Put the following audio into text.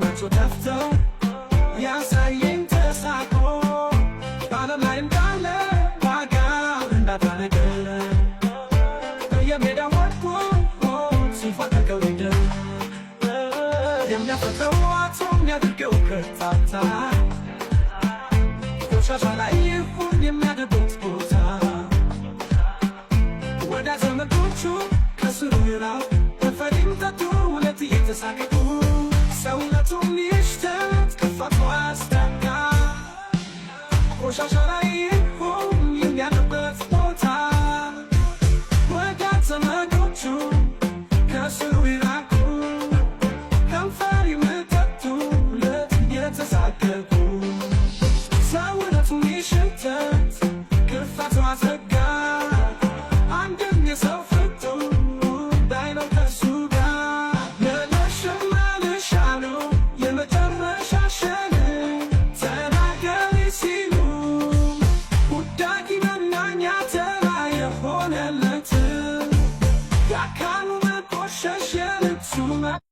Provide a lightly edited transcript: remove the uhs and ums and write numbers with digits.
መቶ ተፍተው ያሳየኝ ተሳቆ በዓለም ላይ እንዳለ ዋጋ እንዳታነገር በየሜዳው ወድቆ ሲፋቀቀው ሊደር የሚያፈቅረው አቶ የሚያደርገው ከርታታ ቆሻሻ ላይ ይሁን የሚያደርጉት ቦታ ወዳጅ ዘመዶቹ ከስሩ ይራው በፈሪም ጠጡ ሁለት እየተሳቀቁ ሰውነቱን